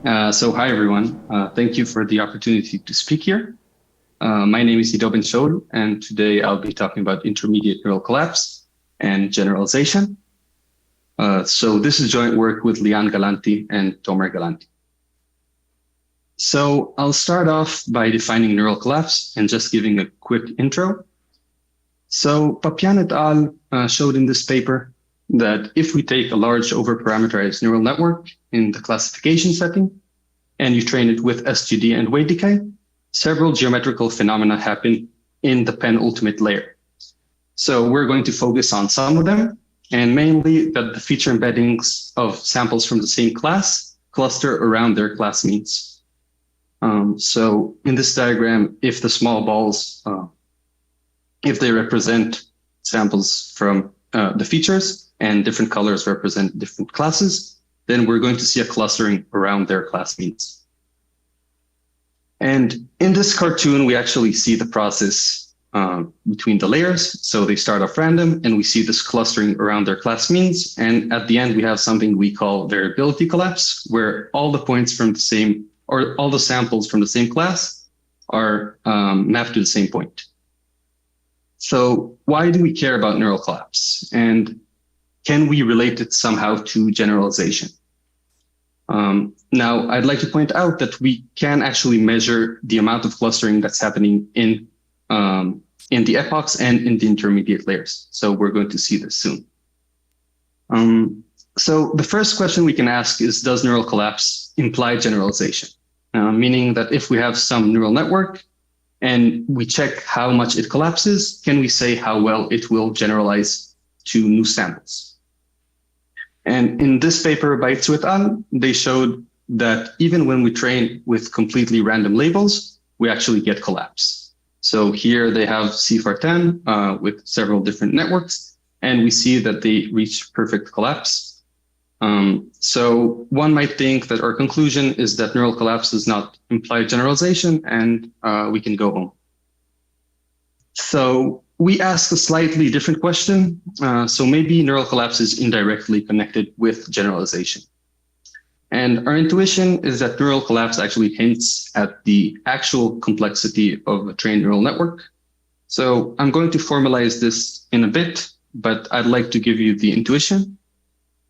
Hi everyone. Thank you for the opportunity to speak here. My name is Ben Shaul, and today I'll be talking about intermediate neural collapse and generalization. This is joint work with Lian Galanti and Tomer Galanti. So I'll start off by defining neural collapse and just giving a quick intro. So Papian et al. Showed in this paper that if we take a large overparameterized neural network in the classification setting, and you train it with SGD and weight decay, several geometrical phenomena happen in the penultimate layer. So we're going to focus on some of them, and mainly that the feature embeddings of samples from the same class cluster around their class means. So in this diagram, if the small balls, if they represent samples from the features, and different colors represent different classes, then we're going to see a clustering around their class means. And in this cartoon, we actually see the process between the layers. So they start off random, and we see this clustering around their class means. And at the end, we have something we call variability collapse, where all the points from the same, or all the samples from the same class are mapped to the same point. So why do we care about neural collapse? And can we relate it somehow to generalization? Now, I'd like to point out that we can actually measure the amount of clustering that's happening in the epochs and in the intermediate layers. So we're going to see this soon. So the first question we can ask is, does neural collapse imply generalization? Meaning that if we have some neural network and we check how much it collapses, can we say how well it will generalize to new samples? And in this paper by Tzu et al., they showed that even when we train with completely random labels, we actually get collapse. So here they have CFAR10 with several different networks, and we see that they reach perfect collapse. So one might think that our conclusion is that neural collapse does not imply generalization, and we can go home. So we asked a slightly different question. So maybe neural collapse is indirectly connected with generalization. And our intuition is that neural collapse actually hints at the actual complexity of a trained neural network. So I'm going to formalize this in a bit, but I'd like to give you the intuition.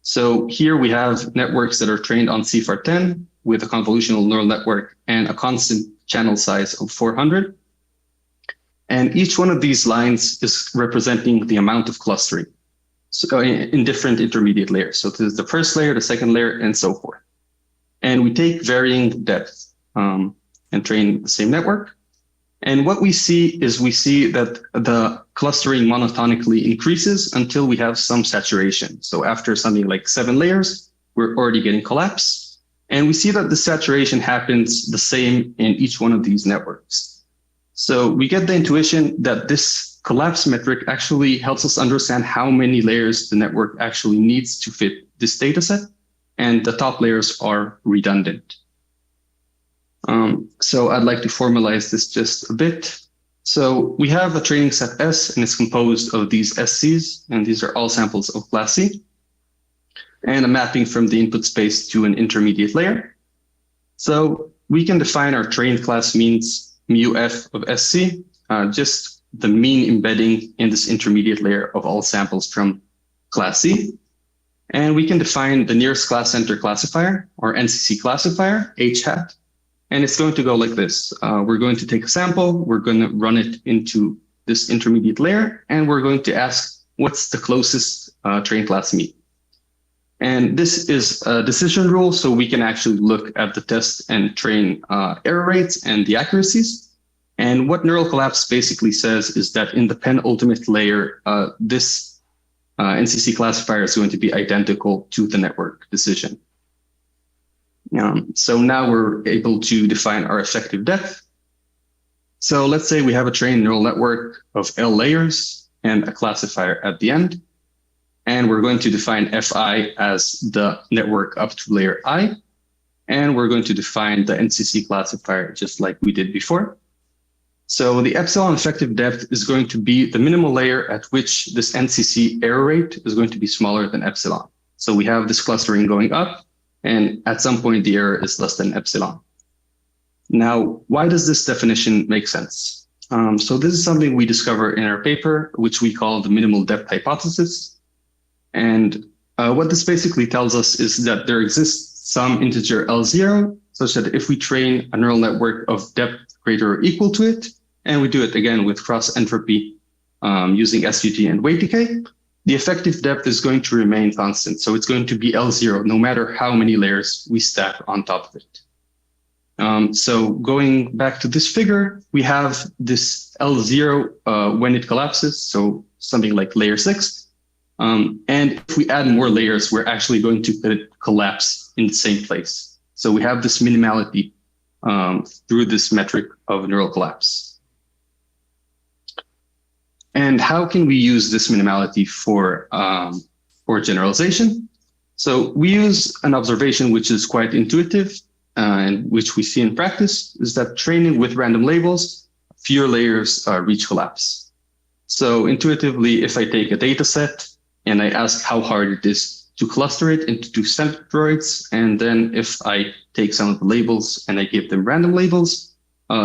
So here we have networks that are trained on CFAR10 with a convolutional neural network and a constant channel size of 400. And each one of these lines is representing the amount of clustering so in different intermediate layers. So this is the first layer, the second layer, and so forth. And we take varying depth and train the same network. And what we see is that the clustering monotonically increases until we have some saturation. So after something like 7 layers, we're already getting collapse. And we see that the saturation happens the same in each one of these networks. So we get the intuition that this collapse metric actually helps us understand how many layers the network actually needs to fit this data set, and the top layers are redundant. So I'd like to formalize this just a bit. So we have a training set S, and it's composed of these SCs, and these are all samples of class C, and a mapping from the input space to an intermediate layer. So we can define our trained class means mu f of SC, just the mean embedding in this intermediate layer of all samples from class C. And we can define the nearest class center classifier, or NCC classifier, H hat. And it's going to go like this. We're going to take a sample, we're going to run it into this intermediate layer, and we're going to ask what's the closest trained class mean. And this is a decision rule, so we can actually look at the test and train error rates and the accuracies. And what neural collapse basically says is that in the penultimate layer, this NCC classifier is going to be identical to the network decision. So now we're able to define our effective depth. So let's say we have a trained neural network of L layers and a classifier at the end. And we're going to define Fi as the network up to layer I. And we're going to define the NCC classifier just like we did before. So the epsilon effective depth is going to be the minimal layer at which this NCC error rate is going to be smaller than epsilon. So we have this clustering going up, And at some point, the error is less than epsilon. Now, why does this definition make sense? So this is something we discover in our paper, which we call the minimal depth hypothesis. And what this basically tells us is that there exists some integer L0, such that if we train a neural network of depth greater or equal to it, and we do it again with cross entropy using SUT and weight decay, the effective depth is going to remain constant. So it's going to be L0, no matter how many layers we stack on top of it. So going back to this figure, we have this L0 when it collapses, so something like layer 6. And if we add more layers, we're actually going to let it collapse in the same place. So we have this minimality through this metric of neural collapse. And how can we use this minimality for generalization? So we use an observation which is quite intuitive and which we see in practice, is that training with random labels, fewer layers reach collapse. So intuitively, if I take a data set and I ask how hard it is to cluster it into two centroids, and then if I take some of the labels and I give them random labels,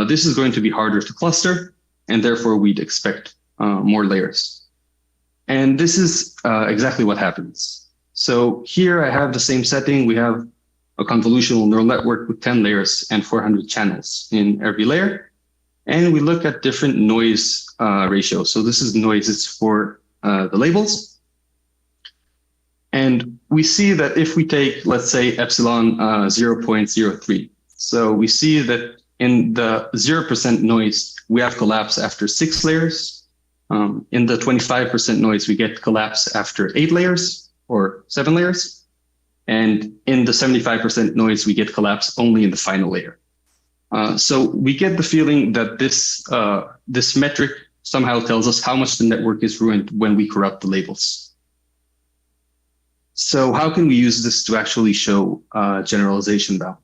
this is going to be harder to cluster, and therefore we'd expect more layers. And this is exactly what happens. So here I have the same setting. We have a convolutional neural network with 10 layers and 400 channels in every layer. And we look at different noise ratios. So this is noises for the labels. And we see that if we take, let's say, epsilon 0.03, so we see that in the 0% noise, we have collapse after 6 layers. In the 25% noise, we get collapse after 8 layers or 7 layers. And in the 75% noise, we get collapse only in the final layer. So we get the feeling that this metric somehow tells us how much the network is ruined when we corrupt the labels. So how can we use this to actually show generalization bound?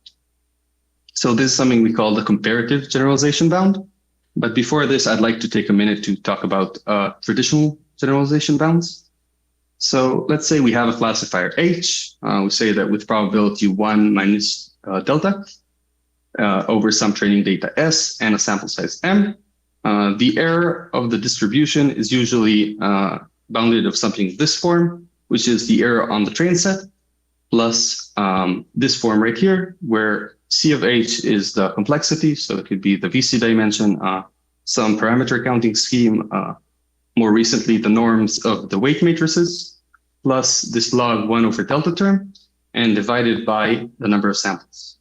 So this is something we call the comparative generalization bound. But before this, I'd like to take a minute to talk about traditional generalization bounds. So let's say we have a classifier H. We say that with probability 1 minus delta over some training data S and a sample size M, the error of the distribution is usually bounded of something in this form, which is the error on the train set, plus this form right here, where C of H is the complexity. So it could be the VC dimension, some parameter counting scheme, more recently the norms of the weight matrices, plus this log 1 over delta term, and divided by the number of samples.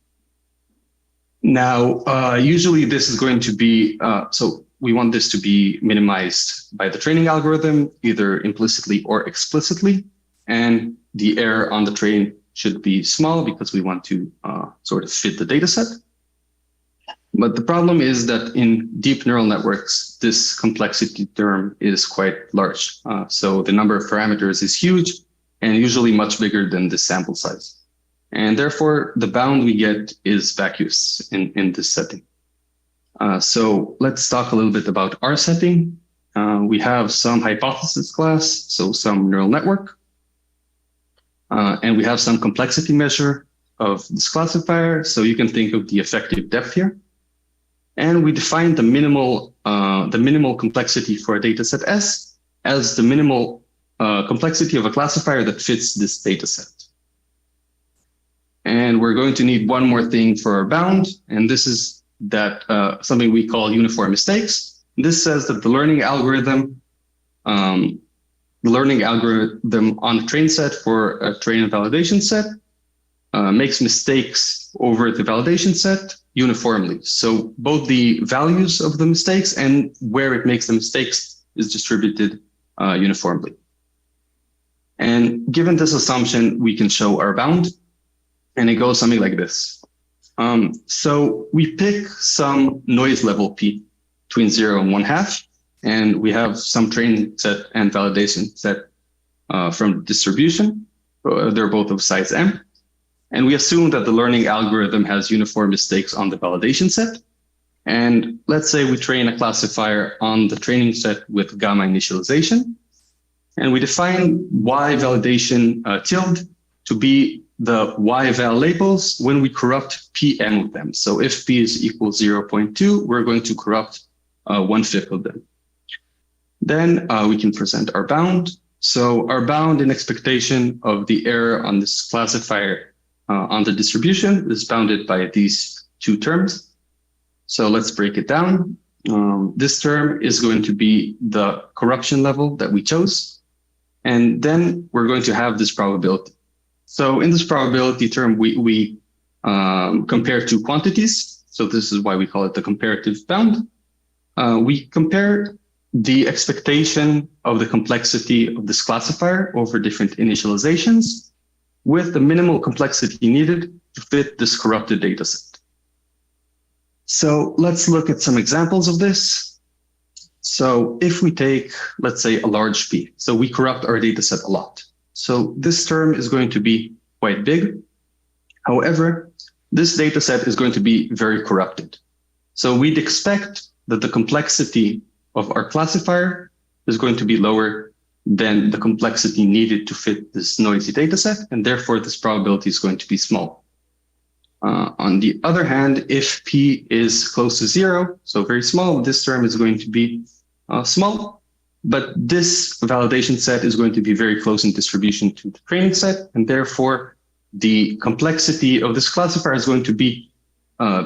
Now, usually this is going to be, so we want this to be minimized by the training algorithm, either implicitly or explicitly. And the error on the train should be small because we want to sort of fit the data set. But the problem is that in deep neural networks, this complexity term is quite large. So the number of parameters is huge and usually much bigger than the sample size. And therefore, the bound we get is vacuous in this setting. So let's talk a little bit about our setting. We have some hypothesis class, so some neural network. And we have some complexity measure of this classifier. So you can think of the effective depth here. And we define the minimal complexity for a data set S as the minimal complexity of a classifier that fits this data set. And we're going to need one more thing for our bound. And this is that something we call uniform mistakes. This says that the learning algorithm on a train set for a train and validation set makes mistakes over the validation set uniformly. So both the values of the mistakes and where it makes the mistakes is distributed uniformly. And given this assumption, we can show our bound, and it goes something like this. So we pick some noise level P between 0 and 1/2, and we have some training set and validation set from distribution. They're both of size M. And we assume that the learning algorithm has uniform mistakes on the validation set. And let's say we train a classifier on the training set with gamma initialization. And we define Y validation tilde to be the y-val labels when we corrupt Pn with them. So if P is equal 0.2, we're going to corrupt 1/5 of them. Then we can present our bound. So our bound in expectation of the error on this classifier on the distribution is bounded by these two terms. So let's break it down. This term is going to be the corruption level that we chose. And then we're going to have this probability. So in this probability term, we compare two quantities. So this is why we call it the comparative bound. We compare the expectation of the complexity of this classifier over different initializations with the minimal complexity needed to fit this corrupted data set. So let's look at some examples of this. So if we take, let's say, a large P, so we corrupt our data set a lot. So this term is going to be quite big. However, this data set is going to be very corrupted. So we'd expect that the complexity of our classifier is going to be lower than the complexity needed to fit this noisy data set, and therefore this probability is going to be small. On the other hand, if P is close to 0, so very small, this term is going to be small, but this validation set is going to be very close in distribution to the training set, and therefore the complexity of this classifier is going to be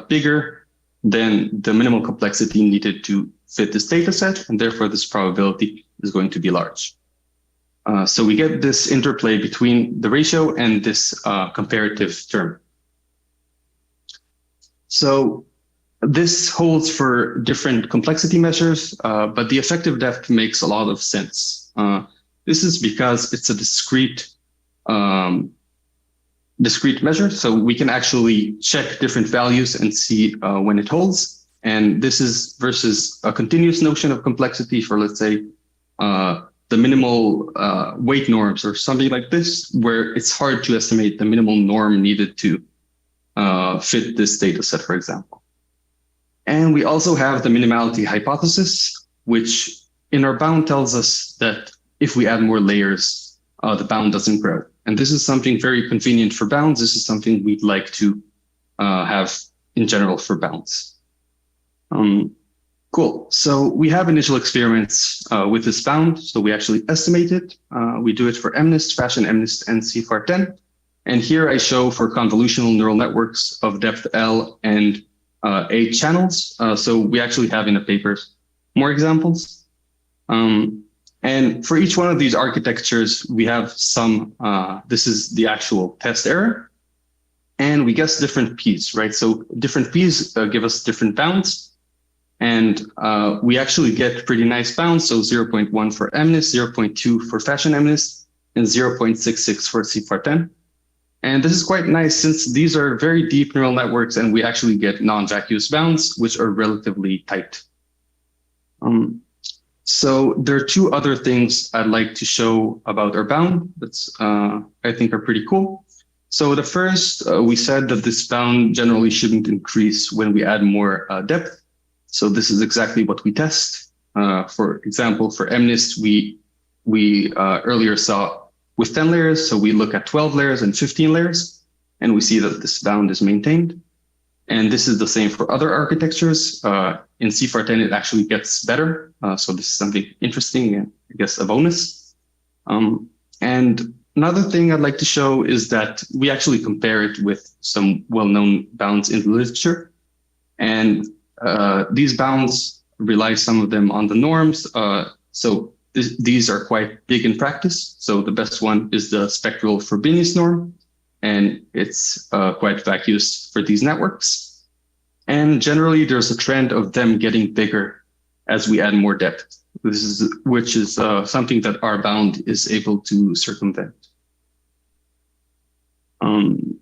bigger than the minimal complexity needed to fit this data set, and therefore this probability is going to be large. So we get this interplay between the ratio and this comparative term. So this holds for different complexity measures, but the effective depth makes a lot of sense. This is because it's a discrete measure, so we can actually check different values and see when it holds. And this is versus a continuous notion of complexity for, let's say, the minimal weight norms or something like this, where it's hard to estimate the minimal norm needed to fit this data set, for example. And we also have the minimality hypothesis, which in our bound tells us that if we add more layers, the bound doesn't grow. And this is something very convenient for bounds. This is something we'd like to have in general for bounds. Cool. So we have initial experiments with this bound. So we actually estimate it. We do it for MNIST, Fashion MNIST, and CFAR10. And here I show for convolutional neural networks of depth L and 8 channels. So we actually have in the papers more examples. And for each one of these architectures, we have some, this is the actual test error. And we guess different P's, right? So different P's give us different bounds. And we actually get pretty nice bounds. So 0.1 for MNIST, 0.2 for Fashion MNIST, and 0.66 for CFAR10. And this is quite nice since these are very deep neural networks and we actually get non-vacuous bounds, which are relatively tight. So there are two other things I'd like to show about our bound that I think are pretty cool. So the first, we said that this bound generally shouldn't increase when we add more depth. So this is exactly what we test. For example, for MNIST, we earlier saw with 10 layers, so we look at 12 layers and 15 layers, and we see that this bound is maintained. And this is the same for other architectures. In CFAR10, it actually gets better. So this is something interesting and I guess a bonus. And another thing I'd like to show is that we actually compare it with some well-known bounds in the literature. And these bounds rely some of them on the norms. These are quite big in practice. So the best one is the spectral Frobenius norm, and it's quite vacuous for these networks. And generally, there's a trend of them getting bigger as we add more depth, which is something that our bound is able to circumvent.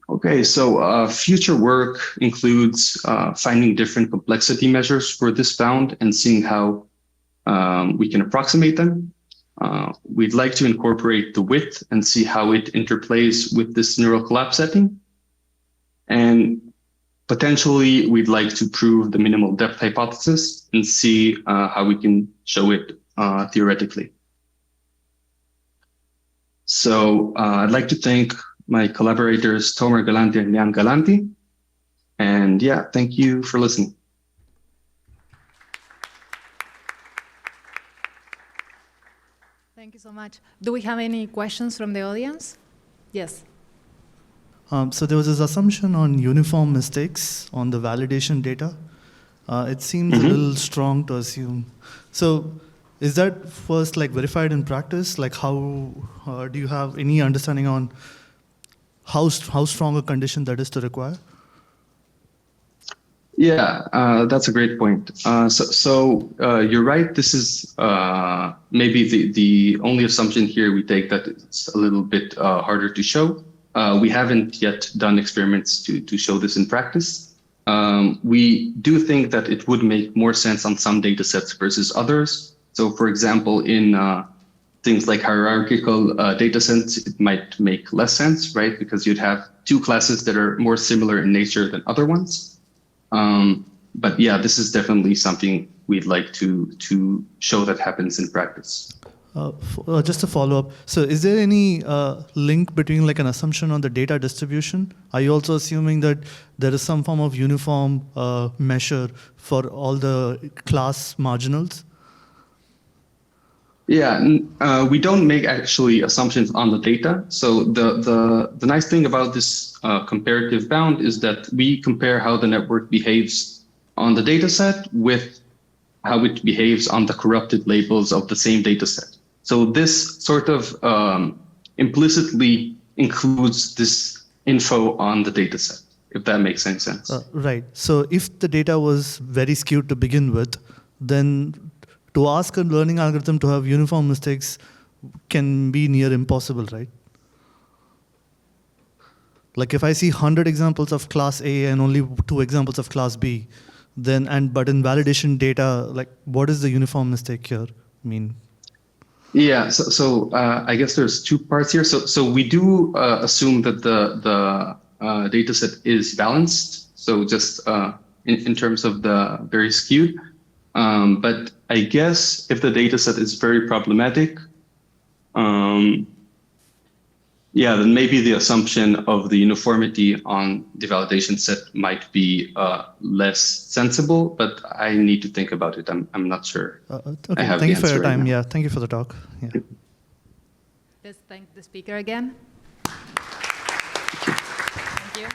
Okay, so future work includes finding different complexity measures for this bound and seeing how we can approximate them. We'd like to incorporate the width and see how it interplays with this neural collapse setting. And potentially, we'd like to prove the minimal depth hypothesis and see how we can show it theoretically. So I'd like to thank my collaborators, Tomer Galante and Jan Galante. And yeah, thank you for listening. Thank you so much. Do we have any questions from the audience? Yes. So there was this assumption on uniform mistakes on the validation data. It seems a little strong to assume. So is that first like verified in practice? Like how do you have any understanding on how strong a condition that is to require? Yeah, that's a great point. So you're right. This is maybe the only assumption here we take that it's a little bit harder to show. We haven't yet done experiments to show this in practice. We do think that it would make more sense on some data sets versus others. So for example, in things like hierarchical data sets, it might make less sense, right? Because you'd have two classes that are more similar in nature than other ones. But yeah, this is definitely something we'd like to show that happens in practice. Just to follow up, so is there any link between like an assumption on the data distribution? Are you also assuming that there is some form of uniform measure for all the class marginals? Yeah, we don't make actually assumptions on the data. So the nice thing about this comparative bound is that we compare how the network behaves on the data set with how it behaves on the corrupted labels of the same data set. So this sort of implicitly includes this info on the data set, if that makes any sense. Right. So if the data was very skewed to begin with, then to ask a learning algorithm to have uniform mistakes can be near impossible, right? Like if I see 100 examples of class A and only 2 examples of class B, then but in validation data, like what is the uniform mistake here? I mean. Yeah, so I guess there's two parts here. So we do assume that the data set is balanced. So just in terms of the very skewed. But I guess if the data set is very problematic, yeah, then maybe the assumption of the uniformity on the validation set might be less sensible, but I need to think about it. I'm not sure. Okay, thank you for your time. Yeah, thank you for the talk. Yeah. Let's thank the speaker again. Thank you.